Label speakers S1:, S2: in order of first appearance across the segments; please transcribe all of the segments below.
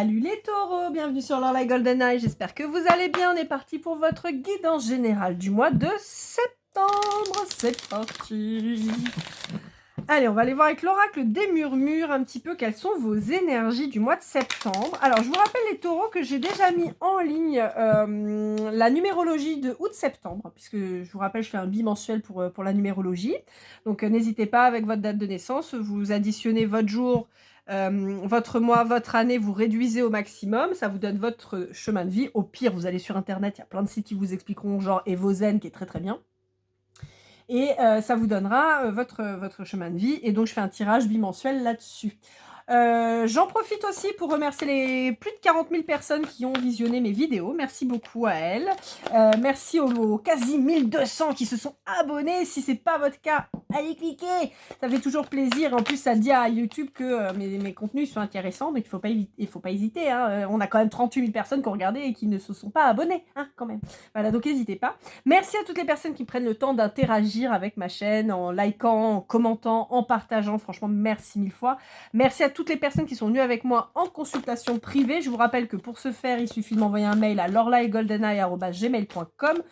S1: Salut les taureaux, bienvenue sur l'Orla Golden Eye, j'espère que vous allez bien. On est parti pour votre guidance générale du mois de septembre. C'est parti. Allez, on va aller voir avec l'oracle des murmures un petit peu quelles sont vos énergies du mois de septembre. Alors, je vous rappelle les taureaux que j'ai déjà mis en ligne la numérologie de août-septembre, puisque je vous rappelle, je fais un bimensuel pour la numérologie. Donc, n'hésitez pas avec votre date de naissance, vous additionnez votre jour, votre mois, votre année, vous réduisez au maximum, ça vous donne votre chemin de vie. Au pire, vous allez sur Internet, il y a plein de sites qui vous expliqueront, genre Evozen, qui est très très bien. Et ça vous donnera votre chemin de vie. Et donc, je fais un tirage bimensuel là-dessus. J'en profite aussi pour remercier les plus de 40 000 personnes qui ont visionné mes vidéos. Merci beaucoup à elles. Merci aux quasi 1200 qui se sont abonnés. Si ce n'est pas votre cas, allez cliquer. Ça fait toujours plaisir. En plus, ça dit à YouTube que mes contenus sont intéressants. Donc, il faut pas hésiter. Hein. On a quand même 38 000 personnes qui ont regardé et qui ne se sont pas abonnées. Hein, quand même. Voilà, donc n'hésitez pas. Merci à toutes les personnes qui prennent le temps d'interagir avec ma chaîne en likant, en commentant, en partageant. Franchement, merci mille fois. Merci à toutes les personnes qui sont venues avec moi en consultation privée. Je vous rappelle que pour ce faire, il suffit de m'envoyer un mail à lorlaegoldeneye@gmail.com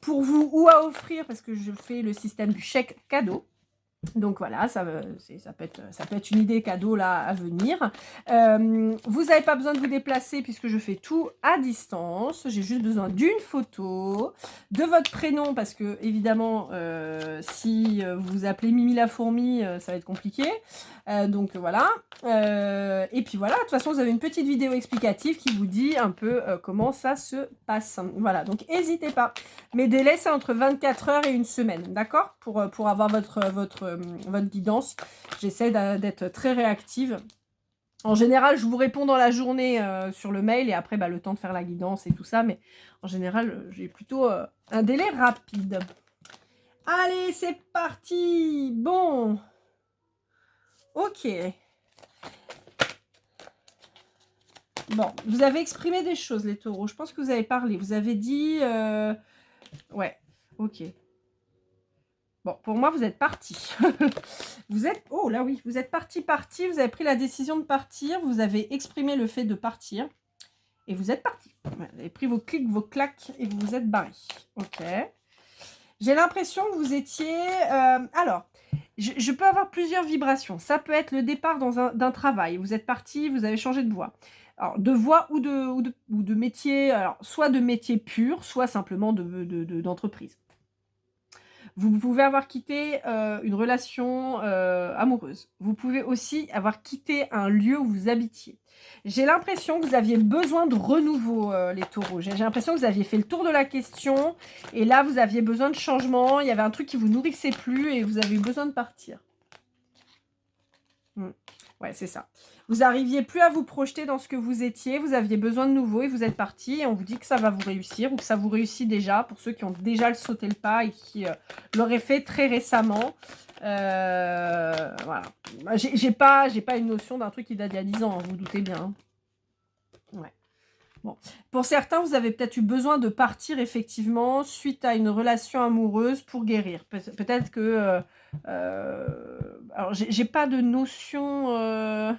S1: pour vous ou à offrir, parce que je fais le système du chèque cadeau. Donc voilà, ça peut être une idée cadeau là à venir. Vous n'avez pas besoin de vous déplacer puisque je fais tout à distance. J'ai juste besoin d'une photo, de votre prénom parce que évidemment, si vous vous appelez Mimi la fourmi, ça va être compliqué. Donc voilà. Et puis voilà, de toute façon, vous avez une petite vidéo explicative qui vous dit un peu comment ça se passe. Voilà, donc n'hésitez pas. Mes délais, c'est entre 24 heures et une semaine, d'accord, pour avoir votre guidance. J'essaie d'être très réactive. En général, je vous réponds dans la journée sur le mail et après, le temps de faire la guidance et tout ça. Mais en général, j'ai plutôt un délai rapide. Allez, c'est parti. Bon. Ok. Bon, vous avez exprimé des choses, les taureaux. Je pense que vous avez parlé. Vous avez dit... Ouais, ok. Bon, pour moi, vous êtes parti. Vous êtes... Oh, là, oui. Vous êtes parti. Vous avez pris la décision de partir. Vous avez exprimé le fait de partir. Et vous êtes parti. Vous avez pris vos clics, vos claques et vous vous êtes barré. Ok. J'ai l'impression que vous étiez... alors, je peux avoir plusieurs vibrations. Ça peut être le départ d'un travail. Vous êtes parti, vous avez changé de voie. Alors, de voie ou de métier. Alors, soit de métier pur, soit simplement d'entreprise. Vous pouvez avoir quitté une relation amoureuse. Vous pouvez aussi avoir quitté un lieu où vous habitiez. J'ai l'impression que vous aviez besoin de renouveau, les taureaux. J'ai l'impression que vous aviez fait le tour de la question. Et là, vous aviez besoin de changement. Il y avait un truc qui vous nourrissait plus et vous avez eu besoin de partir. Ouais, c'est ça. Vous n'arriviez plus à vous projeter dans ce que vous étiez, vous aviez besoin de nouveau et vous êtes parti et on vous dit que ça va vous réussir ou que ça vous réussit déjà pour ceux qui ont déjà sauté le pas et qui l'auraient fait très récemment. Voilà. J'ai pas une notion d'un truc qui date d'il y a 10 ans, hein, vous vous doutez bien. Hein. Ouais. Bon. Pour certains, vous avez peut-être eu besoin de partir effectivement suite à une relation amoureuse pour guérir. Peut-être que... alors, j'ai pas de notion...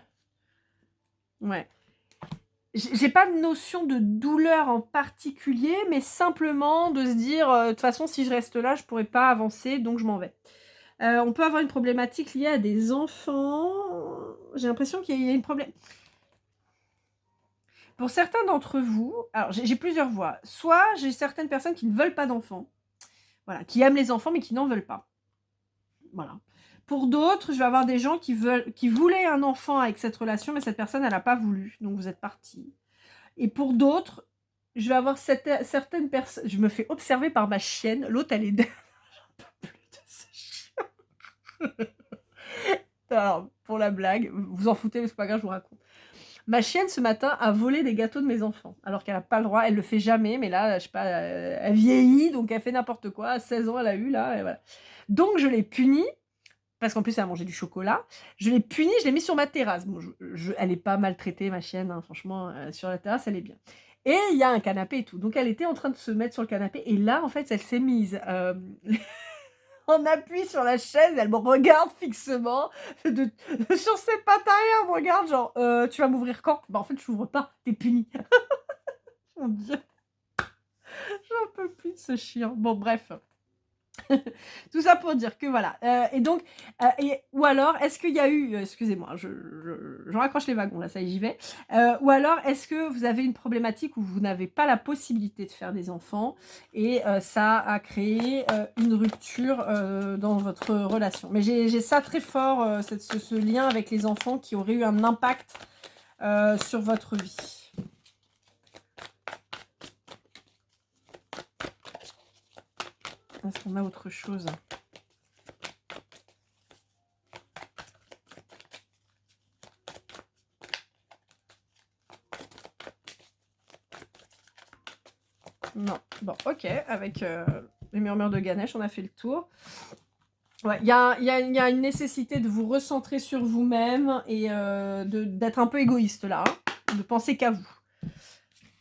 S1: Ouais. J'ai pas de notion de douleur en particulier, mais simplement de se dire, de toute façon, si je reste là, je pourrais pas avancer, donc je m'en vais. On peut avoir une problématique liée à des enfants. J'ai l'impression qu'il y a une problème. Pour certains d'entre vous, alors j'ai plusieurs voies. Soit j'ai certaines personnes qui ne veulent pas d'enfants, voilà, qui aiment les enfants mais qui n'en veulent pas. Voilà. Pour d'autres, je vais avoir des gens qui voulaient un enfant avec cette relation, mais cette personne, elle n'a pas voulu. Donc, vous êtes partis. Et pour d'autres, je vais avoir certaines personnes... Je me fais observer par ma chienne. L'autre, elle est... J'en peux plus de ce chien. Alors, pour la blague, vous en foutez, mais c'est pas grave, je vous raconte. Ma chienne, ce matin, a volé des gâteaux de mes enfants. Alors qu'elle n'a pas le droit, elle le fait jamais, mais là, je sais pas, elle vieillit, donc elle fait n'importe quoi. À 16 ans, elle a eu, là, et voilà. Donc, je l'ai punie. Parce qu'en plus, elle a mangé du chocolat. Je l'ai punie, je l'ai mis sur ma terrasse. Bon, elle n'est pas maltraitée, ma chienne, hein, franchement. Sur la terrasse, elle est bien. Et il y a un canapé et tout. Donc, elle était en train de se mettre sur le canapé. Et là, en fait, elle s'est mise en appui sur la chaise, elle me regarde fixement sur ses pattes arrière, elle me regarde genre tu vas m'ouvrir quand? Bah en fait je n'ouvre pas, t'es puni. Mon Dieu, j'en peux plus de ce chien. Bon bref. Tout ça pour dire que voilà. Et donc, ou alors, est-ce qu'il y a eu, excusez-moi, je raccroche les wagons là, ça y est, j'y vais. Ou alors, est-ce que vous avez une problématique où vous n'avez pas la possibilité de faire des enfants et ça a créé une rupture dans votre relation. Mais j'ai ça très fort, ce lien avec les enfants qui aurait eu un impact sur votre vie. Est-ce qu'on a autre chose? Non. Bon, ok. Avec les murmures de Ganesh, on a fait le tour. Ouais, il y a une nécessité de vous recentrer sur vous-même et d'être un peu égoïste là, hein, de penser qu'à vous.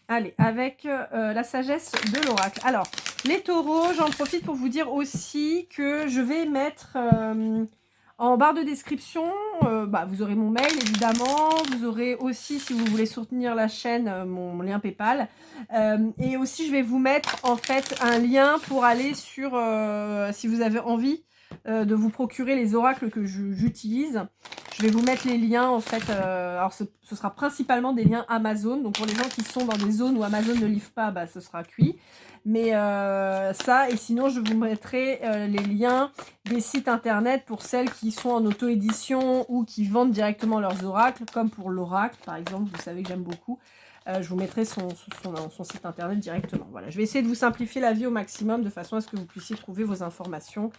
S1: Allez, avec la sagesse de l'oracle. Alors, les taureaux, j'en profite pour vous dire aussi que je vais mettre en barre de description, vous aurez mon mail évidemment, vous aurez aussi, si vous voulez soutenir la chaîne, mon lien PayPal. Et aussi, je vais vous mettre en fait un lien pour aller sur, si vous avez envie de vous procurer les oracles que j'utilise. Je vais vous mettre les liens en fait, alors ce sera principalement des liens Amazon, donc pour les gens qui sont dans des zones où Amazon ne livre pas, bah, ce sera cuit. Mais ça, et sinon je vous mettrai les liens des sites internet pour celles qui sont en auto-édition ou qui vendent directement leurs oracles, comme pour l'oracle par exemple, vous savez que j'aime beaucoup. Je vous mettrai son site internet directement. Voilà, je vais essayer de vous simplifier la vie au maximum de façon à ce que vous puissiez trouver vos informations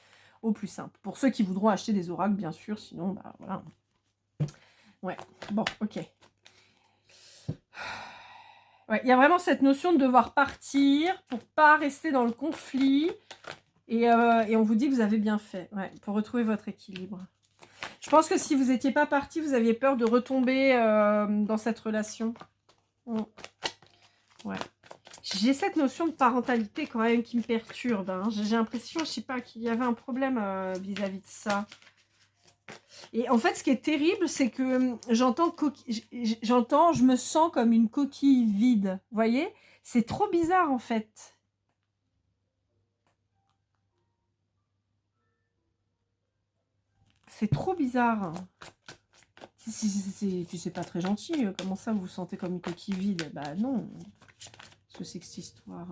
S1: au plus simple. Pour ceux qui voudront acheter des oracles, bien sûr, sinon, bah voilà. Ouais, bon, ok. Ouais, il y a vraiment cette notion de devoir partir pour pas rester dans le conflit. Et on vous dit que vous avez bien fait, ouais, pour retrouver votre équilibre. Je pense que si vous n'étiez pas parti, vous aviez peur de retomber dans cette relation. Ouais. J'ai cette notion de parentalité quand même qui me perturbe. Hein. J'ai l'impression, je sais pas, qu'il y avait un problème vis-à-vis de ça. Et en fait, ce qui est terrible, c'est que je me sens comme une coquille vide. Vous voyez? C'est trop bizarre en fait. C'est trop bizarre. C'est pas très gentil. Comment ça, vous vous sentez comme une coquille vide? Bah non. Qu'est-ce que c'est que cette histoire?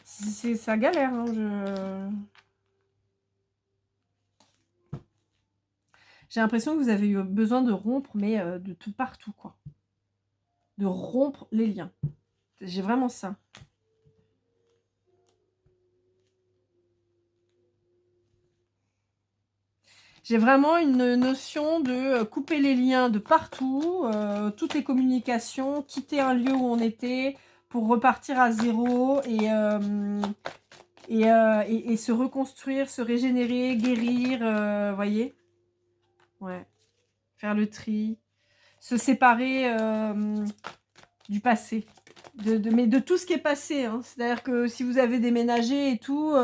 S1: C'est ça galère. Hein, J'ai l'impression que vous avez eu besoin de rompre, mais de tout partout, quoi. De rompre les liens. J'ai vraiment ça. J'ai vraiment une notion de couper les liens de partout, toutes les communications, quitter un lieu où on était pour repartir à zéro et se reconstruire, se régénérer, guérir, voyez? Ouais. Faire le tri, se séparer du passé, mais de tout ce qui est passé. Hein. C'est-à-dire que si vous avez déménagé et tout,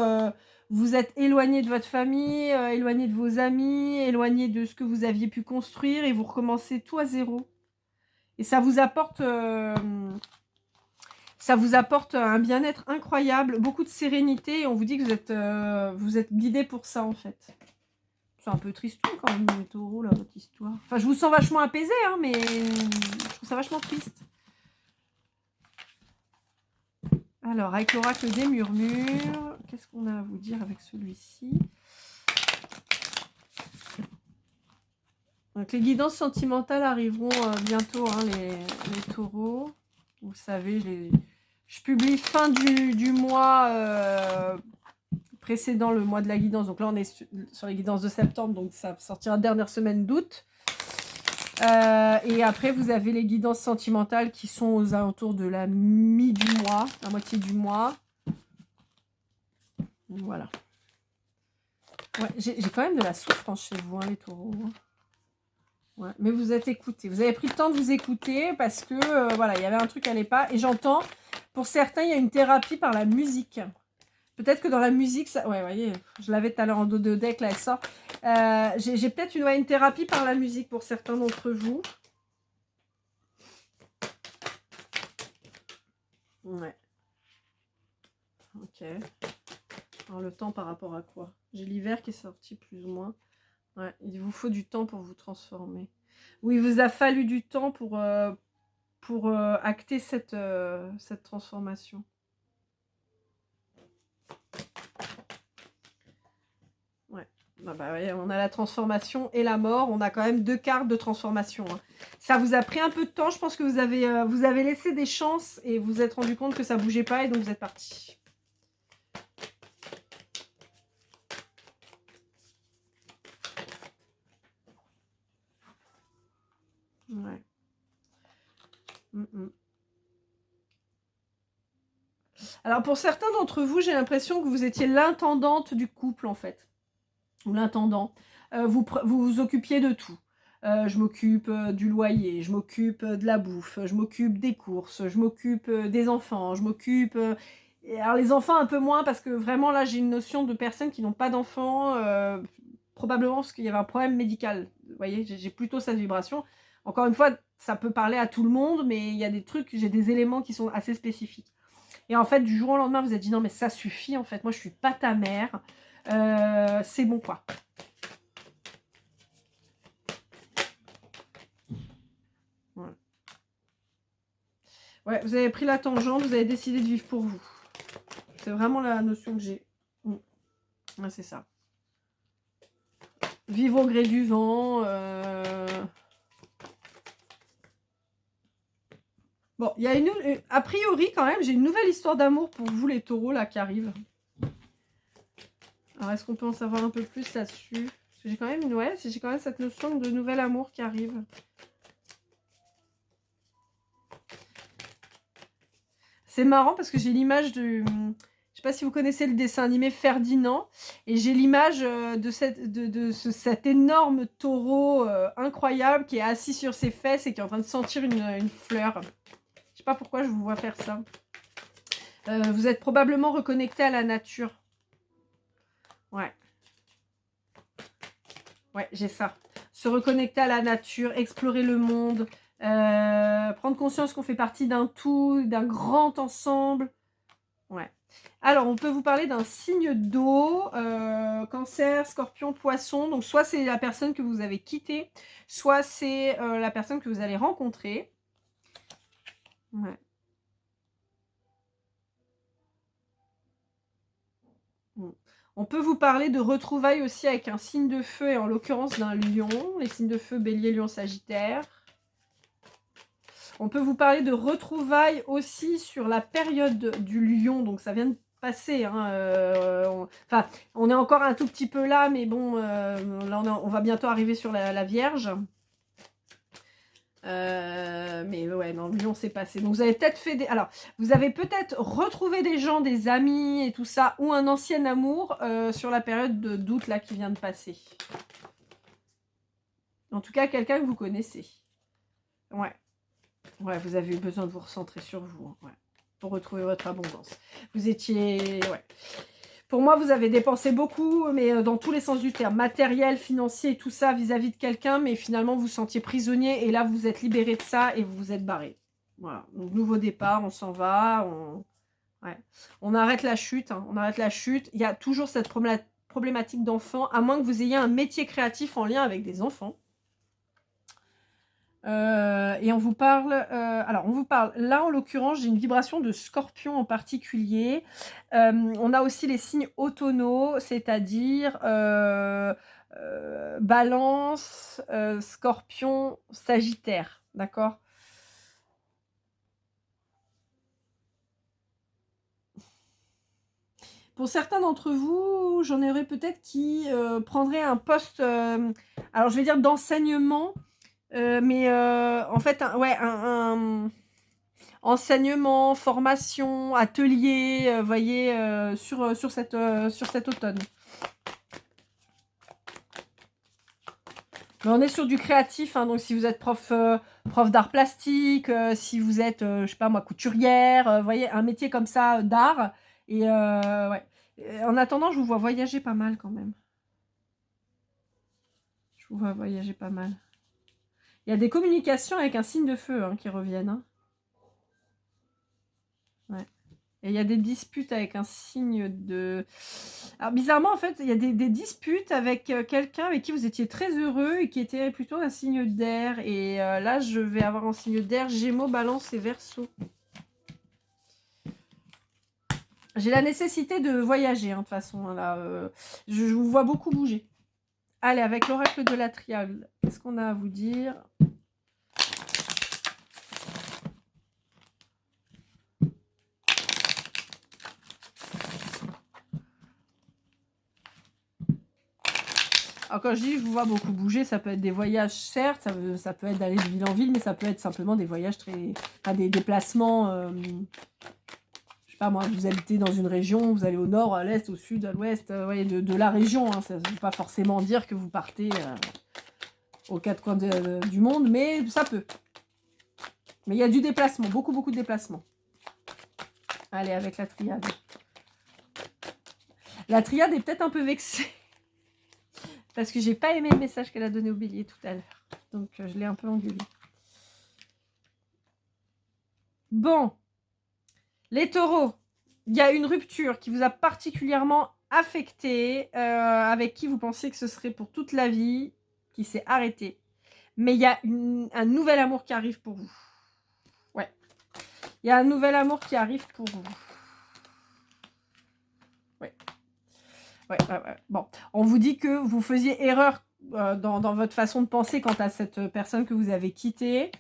S1: vous êtes éloigné de votre famille, éloigné de vos amis, éloigné de ce que vous aviez pu construire et vous recommencez tout à zéro. Et ça vous apporte un bien-être incroyable, beaucoup de sérénité et on vous dit que vous êtes guidé pour ça en fait. C'est un peu tristou quand même, les taureaux, là, votre histoire. Enfin, je vous sens vachement apaisé, hein, mais je trouve ça vachement triste. Alors, avec l'oracle des murmures, qu'est-ce qu'on a à vous dire avec celui-ci? Donc, les guidances sentimentales arriveront bientôt, hein, les taureaux. Vous savez, je publie fin du mois précédent le mois de la guidance. Donc là, on est sur les guidances de septembre, donc ça sortira dernière semaine d'août. Et après, vous avez les guidances sentimentales qui sont aux alentours de la mi-du mois, la moitié du mois. Voilà. Ouais, j'ai quand même de la souffrance chez vous, hein, les taureaux. Ouais, mais vous êtes écouté. Vous avez pris le temps de vous écouter parce que, voilà, il y avait un truc qui n'allait pas. Et j'entends, pour certains, il y a une thérapie par la musique. Peut-être que dans la musique, ça... Ouais, vous voyez, je l'avais tout à l'heure en dos de deck, là, elle sort. J'ai peut-être une thérapie par la musique pour certains d'entre vous. Ouais. Ok. Alors, le temps par rapport à quoi? J'ai l'hiver qui est sorti plus ou moins. Ouais, il vous faut du temps pour vous transformer. Oui, il vous a fallu du temps pour acter cette transformation. Ouais. Bah, ouais, on a la transformation et la mort. On a quand même 2 cartes de transformation. Hein. Ça vous a pris un peu de temps. Je pense que vous avez laissé des chances et vous vous êtes rendu compte que ça bougeait pas et donc vous êtes parti. Ouais. Alors pour certains d'entre vous, j'ai l'impression que vous étiez l'intendante du couple en fait. Ou l'intendant. Vous occupiez de tout. Je m'occupe du loyer, je m'occupe de la bouffe, je m'occupe des courses, je m'occupe des enfants, je m'occupe... alors les enfants un peu moins parce que vraiment là j'ai une notion de personnes qui n'ont pas d'enfants, probablement parce qu'il y avait un problème médical. Vous voyez, j'ai plutôt cette vibration. Encore une fois, ça peut parler à tout le monde, mais il y a des trucs, j'ai des éléments qui sont assez spécifiques. Et en fait, du jour au lendemain, vous avez dit non mais ça suffit en fait, moi je suis pas ta mère, c'est bon quoi. Ouais, vous avez pris la tangente, vous avez décidé de vivre pour vous. C'est vraiment la notion que j'ai. Ouais, c'est ça. Vivre au gré du vent. Bon, il y a a priori quand même, j'ai une nouvelle histoire d'amour pour vous les taureaux là qui arrive. Alors est-ce qu'on peut en savoir un peu plus là-dessus? Parce que j'ai quand même j'ai quand même cette notion de nouvel amour qui arrive. C'est marrant parce que j'ai l'image de... Je sais pas si vous connaissez le dessin animé Ferdinand. Et j'ai l'image de cet énorme taureau incroyable qui est assis sur ses fesses et qui est en train de sentir une fleur. Je sais pas pourquoi je vous vois faire ça. Vous êtes probablement reconnecté à la nature. Ouais. Ouais, j'ai ça. Se reconnecter à la nature, explorer le monde, prendre conscience qu'on fait partie d'un tout, d'un grand ensemble. Ouais. Alors, on peut vous parler d'un signe d'eau, cancer, scorpion, poisson. Donc, soit c'est la personne que vous avez quittée, soit c'est la personne que vous allez rencontrer. Ouais. On peut vous parler de retrouvailles aussi avec un signe de feu, et en l'occurrence d'un lion. Les signes de feu, bélier, lion, sagittaire. On peut vous parler de retrouvailles aussi sur la période du lion. Donc, ça vient de passer. Hein, enfin, on est encore un tout petit peu là, mais bon, là, on va bientôt arriver sur la Vierge. Mais ouais, non, le lion s'est passé. Donc, vous avez peut-être fait des... Alors, vous avez peut-être retrouvé des gens, des amis et tout ça, ou un ancien amour sur la période d'août, là, qui vient de passer. En tout cas, quelqu'un que vous connaissez. Ouais. Ouais, vous avez eu besoin de vous recentrer sur vous. Hein, ouais, pour retrouver votre abondance. Vous étiez... Ouais. Pour moi, vous avez dépensé beaucoup, mais dans tous les sens du terme. Matériel, financier, tout ça vis-à-vis de quelqu'un, mais finalement, vous vous sentiez prisonnier. Et là, vous êtes libéré de ça et vous vous êtes barré. Voilà. Donc, nouveau départ, on s'en va. Ouais. On arrête la chute. Hein, on arrête la chute. Il y a toujours cette problématique d'enfant, à moins que vous ayez un métier créatif en lien avec des enfants. Et on vous parle, alors on vous parle, là en l'occurrence j'ai une vibration de scorpion en particulier. On a aussi les signes automnaux, c'est-à-dire balance, scorpion, sagittaire, d'accord? Pour certains d'entre vous, j'en aurais peut-être qui prendraient un poste, alors je vais dire d'enseignement, mais en fait, enseignement, formation, atelier, vous voyez, sur cet automne. Mais on est sur du créatif, hein, donc si vous êtes prof d'art plastique, si vous êtes, je sais pas moi, couturière, vous voyez, un métier comme ça d'art. Et ouais. En attendant, je vous vois voyager pas mal quand même. Je vous vois voyager pas mal. Il y a des communications avec un signe de feu qui reviennent. Hein. Ouais. Et il y a des disputes avec un signe de... Alors bizarrement, en fait, il y a des disputes avec quelqu'un avec qui vous étiez très heureux et qui était plutôt un signe d'air. Et là, je vais avoir un signe d'air, Gémeaux, Balance et Verseau. J'ai la nécessité de voyager, de toute façon. Là, je vous vois beaucoup bouger. Allez, avec l'oracle de la triade, qu'est-ce qu'on a à vous dire ? Alors quand je dis je vous vois beaucoup bouger, ça peut être des voyages, certes, ça peut être d'aller de ville en ville, mais ça peut être simplement des voyages des déplacements. Je sais pas moi, vous habitez dans une région, vous allez au nord, à l'est, au sud, à l'ouest, ouais, de la région. Hein, ça ne veut pas forcément dire que vous partez aux quatre coins du monde, mais ça peut. Mais il y a du déplacement, beaucoup de déplacement. Allez, avec la triade. La triade est peut-être un peu vexée. Parce que j'ai pas aimé le message qu'elle a donné au bélier tout à l'heure. Donc, je l'ai un peu engueulé. Bon. Les taureaux. Il y a une rupture qui vous a particulièrement affecté, avec qui vous pensez que ce serait pour toute la vie, qui s'est arrêtée. Mais il y a un nouvel amour qui arrive pour vous. Ouais. Il y a un nouvel amour qui arrive pour vous. Ouais. Ouais. Bon, on vous dit que vous faisiez erreur dans votre façon de penser quant à cette personne que vous avez quittée.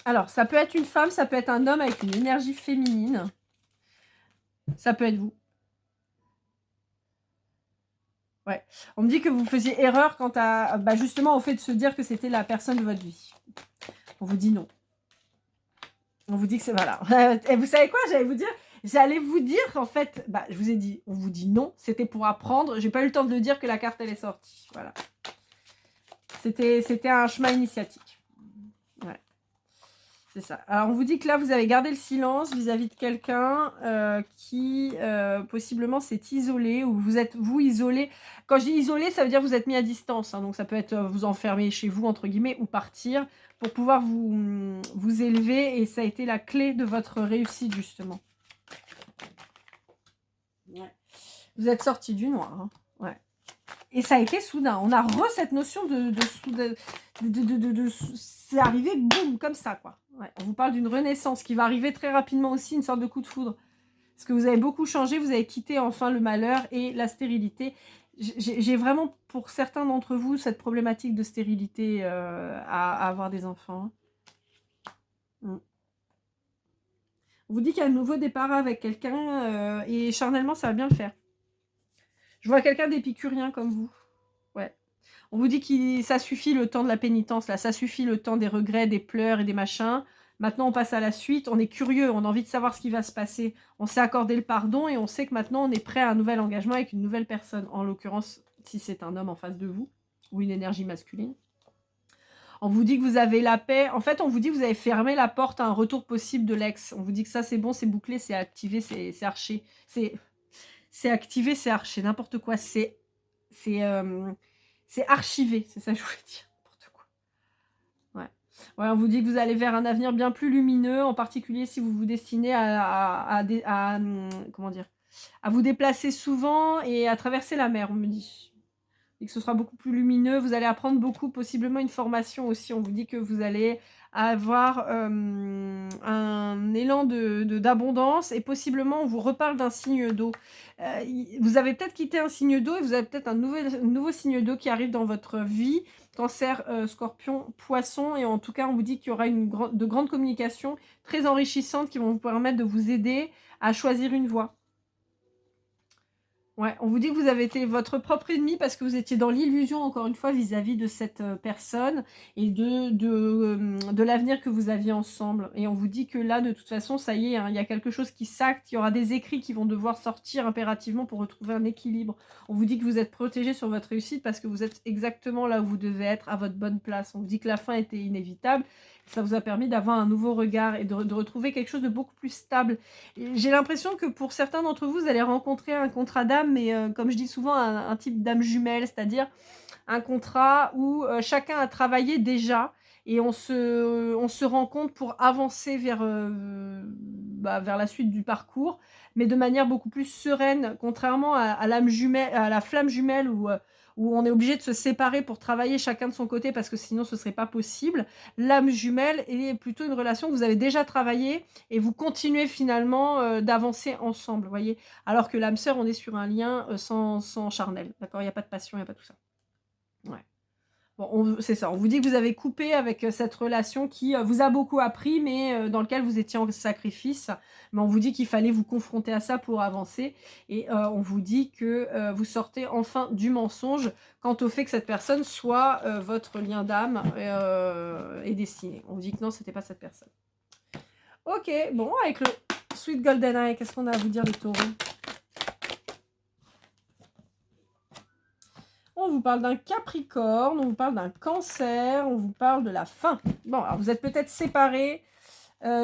S1: Alors, ça peut être une femme, ça peut être un homme avec une énergie féminine. Ça peut être vous. Ouais. On me dit que vous faisiez erreur quant à, justement au fait de se dire que c'était la personne de votre vie. On vous dit non. On vous dit que c'est... Voilà. Et vous savez quoi, j'allais vous dire, en fait, je vous ai dit, on vous dit non, c'était pour apprendre. J'ai pas eu le temps de le dire que la carte, elle est sortie. Voilà. C'était un chemin initiatique. Ouais. C'est ça. Alors, on vous dit que là, vous avez gardé le silence vis-à-vis de quelqu'un qui, possiblement, s'est isolé ou vous êtes, vous, isolé. Quand je dis isolé, ça veut dire que vous êtes mis à distance. Hein, donc, ça peut être vous enfermer chez vous, entre guillemets, ou partir pour pouvoir vous élever. Et ça a été la clé de votre réussite, justement. Ouais. Vous êtes sorti du noir. Hein. Ouais. Et ça a été soudain. On a cette notion de c'est arrivé, boum, comme ça, quoi. Ouais. On vous parle d'une renaissance qui va arriver très rapidement aussi, une sorte de coup de foudre. Parce que vous avez beaucoup changé, vous avez quitté enfin le malheur et la stérilité. J'ai vraiment, pour certains d'entre vous, cette problématique de stérilité à avoir des enfants. On vous dit qu'il y a un nouveau départ avec quelqu'un et charnellement, ça va bien le faire. Je vois quelqu'un d'épicurien comme vous. Ouais. On vous dit que ça suffit le temps de la pénitence, là. Ça suffit le temps des regrets, des pleurs et des machins. Maintenant, on passe à la suite. On est curieux, on a envie de savoir ce qui va se passer. On s'est accordé le pardon et on sait que maintenant, on est prêt à un nouvel engagement avec une nouvelle personne. En l'occurrence, si c'est un homme en face de vous ou une énergie masculine. On vous dit que vous avez la paix. En fait, on vous dit que vous avez fermé la porte à un retour possible de l'ex. On vous dit que ça, c'est bon, c'est bouclé, c'est activé, c'est arché. C'est activé, c'est arché. N'importe quoi. C'est archivé. C'est ça que je voulais dire. N'importe quoi. Ouais, on vous dit que vous allez vers un avenir bien plus lumineux, en particulier si vous vous destinez à comment dire, à vous déplacer souvent et à traverser la mer, on me dit. Et que ce sera beaucoup plus lumineux. Vous allez apprendre beaucoup, possiblement une formation aussi. On vous dit que vous allez avoir un élan d'abondance et possiblement on vous reparle d'un signe d'eau. Vous avez peut-être quitté un signe d'eau et vous avez peut-être un nouveau signe d'eau qui arrive dans votre vie. Cancer, Scorpion, Poisson. Et en tout cas, on vous dit qu'il y aura de grandes communications très enrichissantes qui vont vous permettre de vous aider à choisir une voie. Ouais, on vous dit que vous avez été votre propre ennemi parce que vous étiez dans l'illusion, encore une fois, vis-à-vis de cette personne et de l'avenir que vous aviez ensemble. Et on vous dit que là, de toute façon, ça y est, hein, il y a quelque chose qui s'acte, il y aura des écrits qui vont devoir sortir impérativement pour retrouver un équilibre. On vous dit que vous êtes protégé sur votre réussite parce que vous êtes exactement là où vous devez être, à votre bonne place. On vous dit que la fin était inévitable. Ça vous a permis d'avoir un nouveau regard et de retrouver quelque chose de beaucoup plus stable. J'ai l'impression que pour certains d'entre vous, vous allez rencontrer un contrat d'âme, mais comme je dis souvent, un type d'âme jumelle, c'est-à-dire un contrat où chacun a travaillé déjà et on se rencontre pour avancer vers la suite du parcours, mais de manière beaucoup plus sereine, contrairement à l'âme jumelle, à la flamme jumelle où on est obligé de se séparer pour travailler chacun de son côté parce que sinon ce serait pas possible. L'âme jumelle est plutôt une relation que vous avez déjà travaillé et vous continuez finalement d'avancer ensemble, voyez. Alors que l'âme sœur, on est sur un lien sans charnel, d'accord. Il n'y a pas de passion, il n'y a pas tout ça. Ouais. Bon, c'est ça, on vous dit que vous avez coupé avec cette relation qui vous a beaucoup appris, mais dans lequel vous étiez en sacrifice. Mais on vous dit qu'il fallait vous confronter à ça pour avancer. Et on vous dit que vous sortez enfin du mensonge quant au fait que cette personne soit votre lien d'âme et destiné. On vous dit que non, c'était pas cette personne. Ok, bon, avec le Sweet Golden Eye, qu'est-ce qu'on a à vous dire les taureaux? On vous parle d'un Capricorne, on vous parle d'un Cancer, on vous parle de la fin. Bon, alors vous êtes peut-être séparés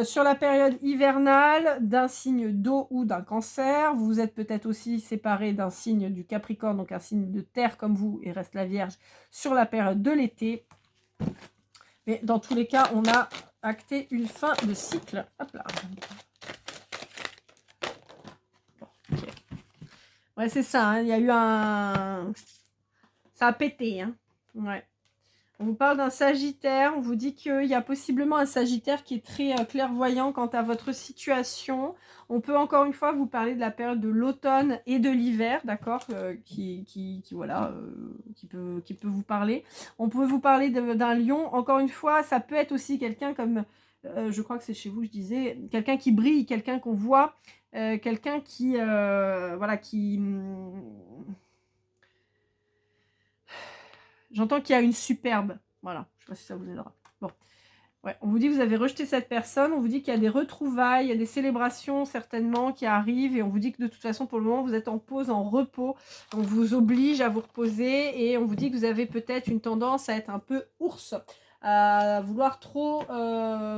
S1: sur la période hivernale d'un signe d'eau ou d'un Cancer. Vous êtes peut-être aussi séparés d'un signe du Capricorne, donc un signe de terre comme vous, et reste la Vierge, sur la période de l'été. Mais dans tous les cas, on a acté une fin de cycle. Hop là. Bon, okay. Ouais, c'est ça, hein, il y a eu un... Ça a pété, hein. Ouais. On vous parle d'un Sagittaire, on vous dit qu'il y a possiblement un Sagittaire qui est très clairvoyant quant à votre situation. On peut encore une fois vous parler de la période de l'automne et de l'hiver, d'accord, qui peut vous parler. On peut vous parler d'un lion. Encore une fois, ça peut être aussi quelqu'un comme, je crois que c'est chez vous, je disais, quelqu'un qui brille, quelqu'un qu'on voit, quelqu'un qui, voilà, qui... J'entends qu'il y a une superbe. Voilà, je ne sais pas si ça vous aidera. Bon, ouais, on vous dit que vous avez rejeté cette personne. On vous dit qu'il y a des retrouvailles, il y a des célébrations certainement qui arrivent. Et on vous dit que de toute façon, pour le moment, vous êtes en pause, en repos. On vous oblige à vous reposer. Et on vous dit que vous avez peut-être une tendance à être un peu ours, à vouloir trop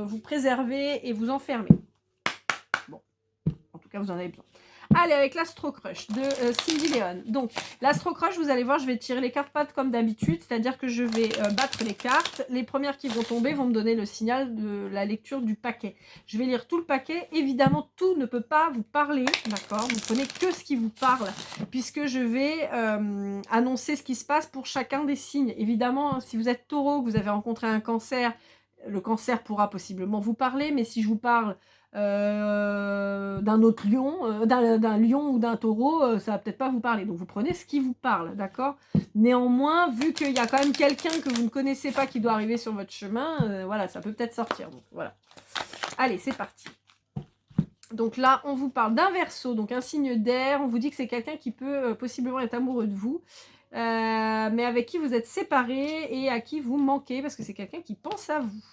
S1: vous préserver et vous enfermer. Bon, en tout cas, vous en avez besoin. Allez, avec l'Astro Crush de Cindy Leon. Donc, l'Astro Crush, vous allez voir, je vais tirer les cartes pattes comme d'habitude, c'est-à-dire que je vais battre les cartes. Les premières qui vont tomber vont me donner le signal de la lecture du paquet. Je vais lire tout le paquet. Évidemment, tout ne peut pas vous parler, d'accord? Vous prenez que ce qui vous parle, puisque je vais annoncer ce qui se passe pour chacun des signes. Évidemment, si vous êtes taureau, que vous avez rencontré un cancer, le cancer pourra possiblement vous parler, mais si je vous parle d'un autre lion, d'un lion ou d'un taureau, ça va peut-être pas vous parler. Donc vous prenez ce qui vous parle, d'accord? Néanmoins, vu qu'il y a quand même quelqu'un que vous ne connaissez pas qui doit arriver sur votre chemin, voilà, ça peut peut-être sortir. Donc voilà. Allez, c'est parti. Donc là, on vous parle d'un Verseau, donc un signe d'air. On vous dit que c'est quelqu'un qui peut possiblement être amoureux de vous, mais avec qui vous êtes séparés et à qui vous manquez, parce que c'est quelqu'un qui pense à vous.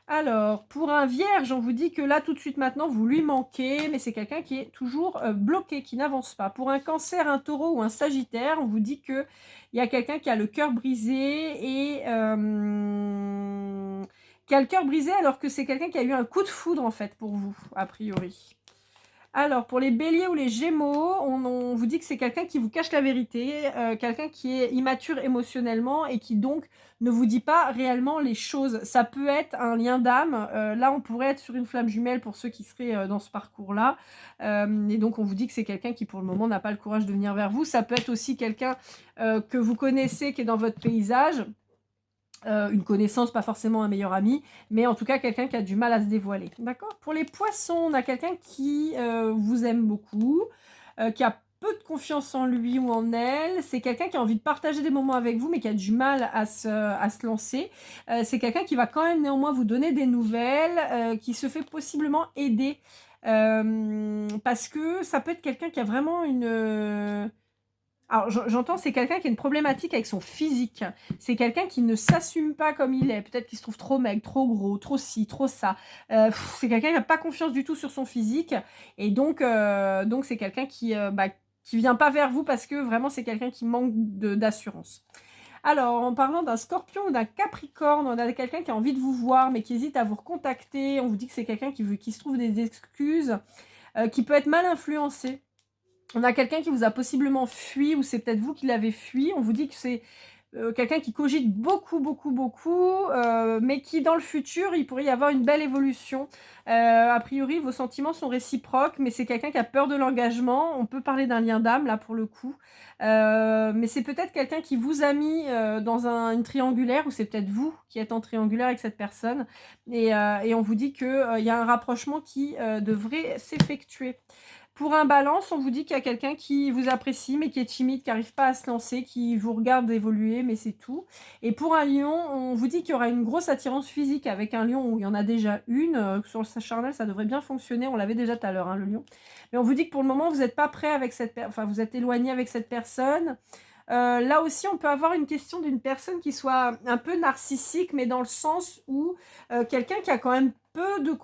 S1: Alors, pour un Vierge, on vous dit que là, tout de suite maintenant, vous lui manquez, mais c'est quelqu'un qui est toujours bloqué, qui n'avance pas. Pour un Cancer, un Taureau ou un Sagittaire, on vous dit qu'il y a quelqu'un qui a le cœur brisé et... qui a le cœur brisé alors que c'est quelqu'un qui a eu un coup de foudre, en fait, pour vous, a priori. Alors, pour les Béliers ou les Gémeaux, on vous dit que c'est quelqu'un qui vous cache la vérité, quelqu'un qui est immature émotionnellement et qui donc ne vous dit pas réellement les choses. Ça peut être un lien d'âme. Là, on pourrait être sur une flamme jumelle pour ceux qui seraient dans ce parcours-là. Et donc, on vous dit que c'est quelqu'un qui, pour le moment, n'a pas le courage de venir vers vous. Ça peut être aussi quelqu'un que vous connaissez, qui est dans votre paysage. Une connaissance, pas forcément un meilleur ami, mais en tout cas quelqu'un qui a du mal à se dévoiler. D'accord? Pour les Poissons, on a quelqu'un qui vous aime beaucoup, qui a peu de confiance en lui ou en elle. C'est quelqu'un qui a envie de partager des moments avec vous, mais qui a du mal à se lancer. C'est quelqu'un qui va quand même néanmoins vous donner des nouvelles, qui se fait possiblement aider Parce que ça peut être quelqu'un qui a vraiment une... Alors, j'entends, c'est quelqu'un qui a une problématique avec son physique. C'est quelqu'un qui ne s'assume pas comme il est. Peut-être qu'il se trouve trop maigre, trop gros, trop ci, trop ça. C'est quelqu'un qui n'a pas confiance du tout sur son physique. Et donc c'est quelqu'un qui vient pas vers vous parce que vraiment, c'est quelqu'un qui manque d'assurance. Alors, en parlant d'un scorpion ou d'un capricorne, on a quelqu'un qui a envie de vous voir, mais qui hésite à vous recontacter. On vous dit que c'est quelqu'un qui se trouve des excuses, qui peut être mal influencé. On a quelqu'un qui vous a possiblement fui, ou c'est peut-être vous qui l'avez fui. On vous dit que c'est quelqu'un qui cogite beaucoup, mais qui, dans le futur, il pourrait y avoir une belle évolution. A priori, vos sentiments sont réciproques, mais c'est quelqu'un qui a peur de l'engagement. On peut parler d'un lien d'âme, là, pour le coup. Mais c'est peut-être quelqu'un qui vous a mis dans une triangulaire, ou c'est peut-être vous qui êtes en triangulaire avec cette personne. Et on vous dit qu'il y a un rapprochement qui devrait s'effectuer. Pour un balance, on vous dit qu'il y a quelqu'un qui vous apprécie, mais qui est timide, qui n'arrive pas à se lancer, qui vous regarde évoluer, mais c'est tout. Et pour un lion, on vous dit qu'il y aura une grosse attirance physique avec un lion où il y en a déjà une. Sur le charnel, ça devrait bien fonctionner. On l'avait déjà tout à l'heure, hein, le lion. Mais on vous dit que pour le moment, vous n'êtes pas prêt avec cette personne. Enfin, vous êtes éloigné avec cette personne. Là aussi, on peut avoir une question d'une personne qui soit un peu narcissique, mais dans le sens où quelqu'un qui a quand même peu de...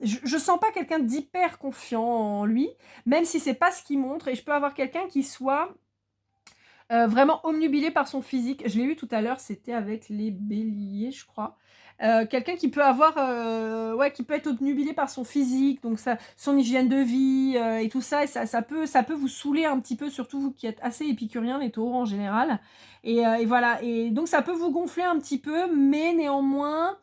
S1: Je sens pas quelqu'un d'hyper confiant en lui, même si c'est pas ce qu'il montre, et je peux avoir quelqu'un qui soit vraiment omnubilé par son physique. Je l'ai eu tout à l'heure, c'était avec les béliers, je crois. Quelqu'un qui peut avoir, qui peut être obnubilé par son physique, donc son hygiène de vie et tout ça, et ça peut vous saouler un petit peu, surtout vous qui êtes assez épicurien, les taureaux en général. Et voilà, et donc ça peut vous gonfler un petit peu, mais néanmoins,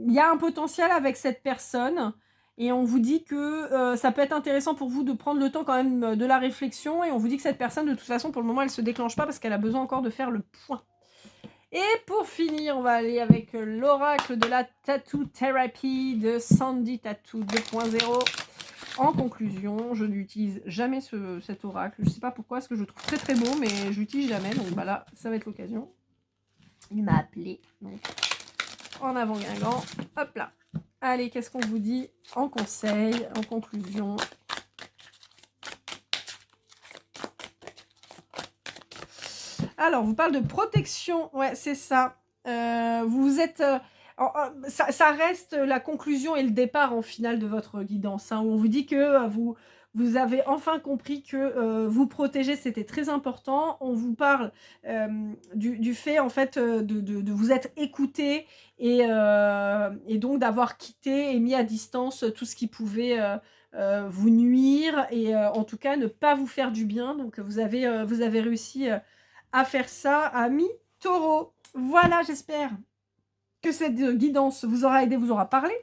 S1: il y a un potentiel avec cette personne. Et on vous dit que ça peut être intéressant pour vous de prendre le temps quand même de la réflexion. Et on vous dit que cette personne, de toute façon, pour le moment, elle ne se déclenche pas parce qu'elle a besoin encore de faire le point. Et pour finir, on va aller avec l'oracle de la Tattoo Therapy de Sandy Tattoo 2.0. En conclusion, je n'utilise jamais cet oracle. Je ne sais pas pourquoi, parce que je le trouve très très beau, mais je l'utilise jamais. Donc bah là, ça va être l'occasion. Il m'a appelé. Donc, en avant Guingamp. Hop là. Allez, qu'est-ce qu'on vous dit en conseil, en conclusion? Alors, vous parle de protection. Ouais, c'est ça. Vous êtes... ça reste la conclusion et le départ en finale de votre guidance. Hein, où on vous dit que vous avez enfin compris que vous protéger, c'était très important. On vous parle du fait, en fait, de vous être écouté et donc d'avoir quitté et mis à distance tout ce qui pouvait vous nuire et en tout cas ne pas vous faire du bien. Donc, vous avez réussi à faire ça, amis taureaux. Voilà, j'espère que cette guidance vous aura aidé, vous aura parlé.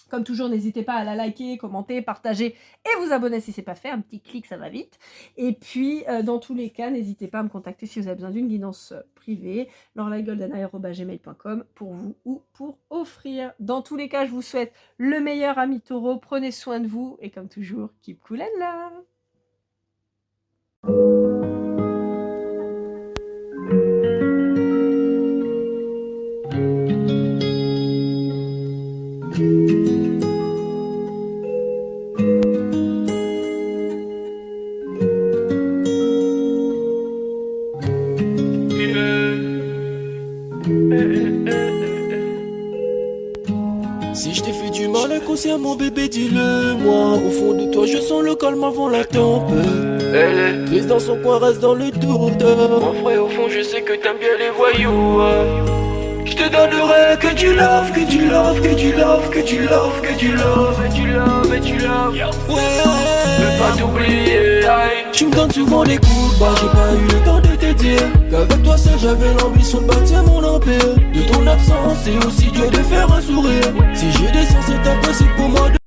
S1: Comme toujours, n'hésitez pas à la liker, commenter, partager et vous abonner si ce n'est pas fait. Un petit clic, ça va vite. Et puis, dans tous les cas, n'hésitez pas à me contacter si vous avez besoin d'une guidance privée. laurelaigoldeneye@gmail.com pour vous ou pour offrir. Dans tous les cas, je vous souhaite le meilleur, amis taureaux. Prenez soin de vous et comme toujours, keep cool and love.
S2: Si je t'ai fait du mal inconsciemment bébé dis-le-moi. Au fond de toi je sens le calme avant la tempête. Triste dans son coin reste dans le doute. Mon frère au fond je sais que t'aimes bien les voyous. Je te donnerai que du love, que du love, que du love, que du love, que du love, et du love, et du love. Ouais, je veux pas t'oublier. Tu me donnes souvent des coups de barre, j'ai pas eu le temps de te dire qu'avec toi seul j'avais l'ambition de bâtir mon empire. De ton absence c'est aussi dur de faire un sourire. Si je descends c'est impossible pour moi de